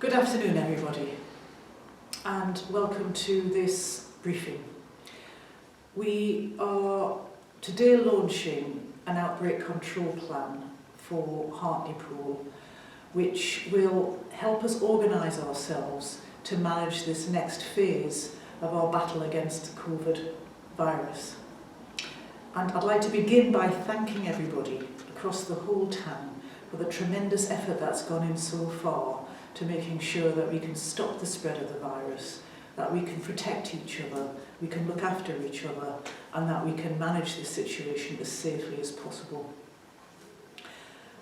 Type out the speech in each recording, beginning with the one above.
Good afternoon everybody, and welcome to this briefing. We are today launching an outbreak control plan for Hartlepool, which will help us organise ourselves to manage this next phase of our battle against the COVID virus. And I'd like to begin by thanking everybody across the whole town for the tremendous effort that's gone in so far to making sure that we can stop the spread of the virus, that we can protect each other, we can look after each other, and that we can manage this situation as safely as possible.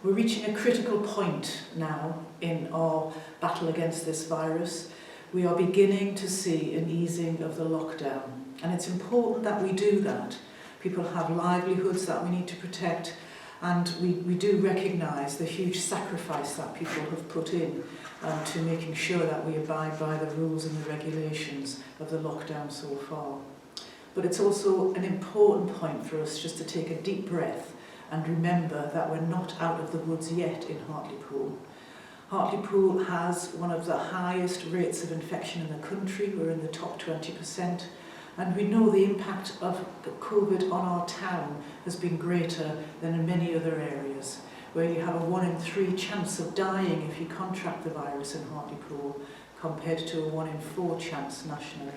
We're reaching a critical point now in our battle against this virus. We are beginning to see an easing of the lockdown, and it's important that we do that. People have livelihoods that we need to protect, and we do recognise the huge sacrifice that people have put in to making sure that we abide by the rules and the regulations of the lockdown so far. But it's also an important point for us just to take a deep breath and remember that we're not out of the woods yet in Hartlepool. Hartlepool has one of the highest rates of infection in the country. We're in the top 20%. And we know the impact of COVID on our town has been greater than in many other areas, where you have a 1 in 3 chance of dying if you contract the virus in Hartlepool, compared to a 1 in 4 chance nationally.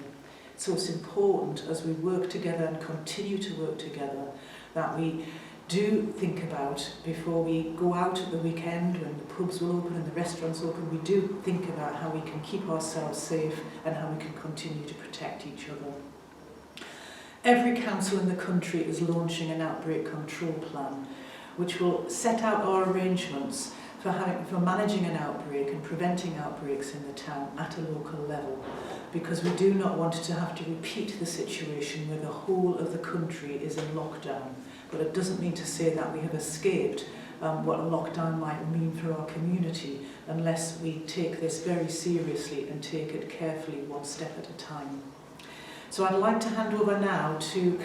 So it's important, as we work together and continue to work together, that we do think about, before we go out at the weekend when the pubs will open and the restaurants open, we do think about how we can keep ourselves safe and how we can continue to protect each other. Every council in the country is launching an outbreak control plan, which will set out our arrangements for managing an outbreak and preventing outbreaks in the town at a local level, because we do not want to have to repeat the situation where the whole of the country is in lockdown. But it doesn't mean to say that we have escaped what a lockdown might mean for our community, unless we take this very seriously and take it carefully, one step at a time. So I'd like to hand over now to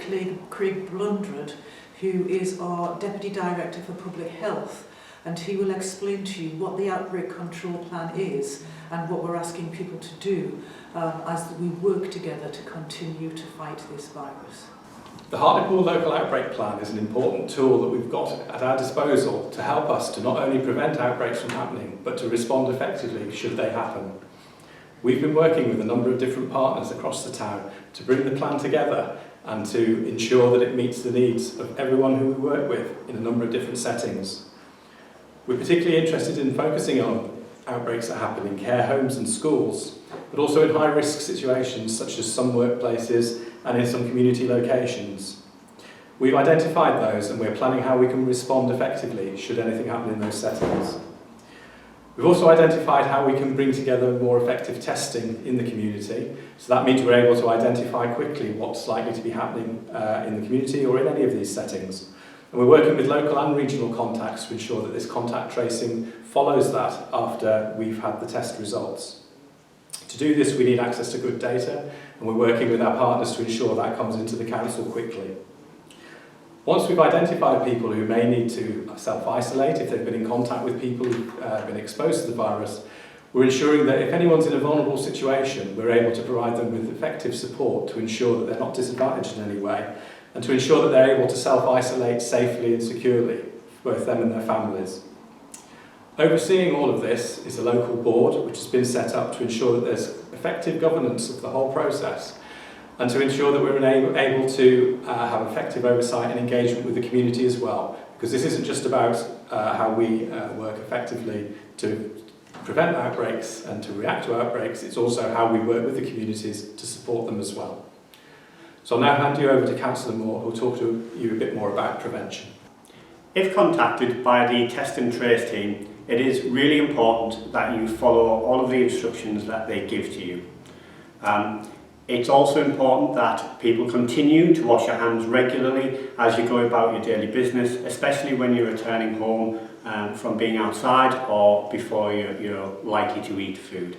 Craig Blundred, who is our Deputy Director for Public Health, and he will explain to you what the Outbreak Control Plan is and what we're asking people to do as we work together to continue to fight this virus. The Hartlepool Local Outbreak Plan is an important tool that we've got at our disposal to help us to not only prevent outbreaks from happening, but to respond effectively should they happen. We've been working with a number of different partners across the town to bring the plan together and to ensure that it meets the needs of everyone who we work with in a number of different settings. We're particularly interested in focusing on outbreaks that happen in care homes and schools, but also in high-risk situations such as some workplaces and in some community locations. We've identified those and we're planning how we can respond effectively should anything happen in those settings. We've also identified how we can bring together more effective testing in the community, so that means we're able to identify quickly what's likely to be happening in the community or in any of these settings. And we're working with local and regional contacts to ensure that this contact tracing follows that after we've had the test results. To do this, we need access to good data, and we're working with our partners to ensure that comes into the council quickly. Once we've identified people who may need to self-isolate if they've been in contact with people who've been exposed to the virus, we're ensuring that if anyone's in a vulnerable situation, we're able to provide them with effective support to ensure that they're not disadvantaged in any way, and to ensure that they're able to self-isolate safely and securely, both them and their families. Overseeing all of this is a local board which has been set up to ensure that there's effective governance of the whole process, and to ensure that we're able to have effective oversight and engagement with the community as well, because this isn't just about how we work effectively to prevent outbreaks and to react to outbreaks, it's also how we work with the communities to support them as well. So I'll now hand you over to Councillor Moore, who'll talk to you a bit more about prevention. If contacted by the test and trace team, it is really important that you follow all of the instructions that they give to you. It's also important that people continue to wash your hands regularly as you go about your daily business, especially when you're returning home from being outside or before you're likely to eat food.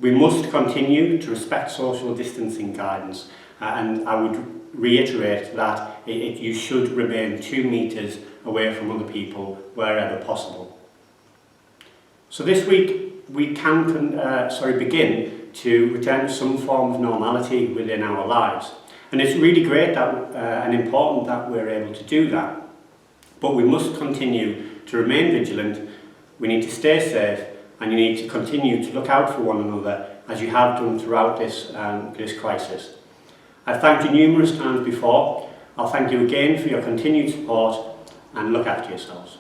We must continue to respect social distancing guidance, and I would reiterate that you should remain 2 metres away from other people wherever possible. So this week we can begin to return to some form of normality within our lives. And it's really great that, and important that we're able to do that. But we must continue to remain vigilant, we need to stay safe, and you need to continue to look out for one another as you have done throughout this crisis. I've thanked you numerous times before. I'll thank you again for your continued support, and look after yourselves.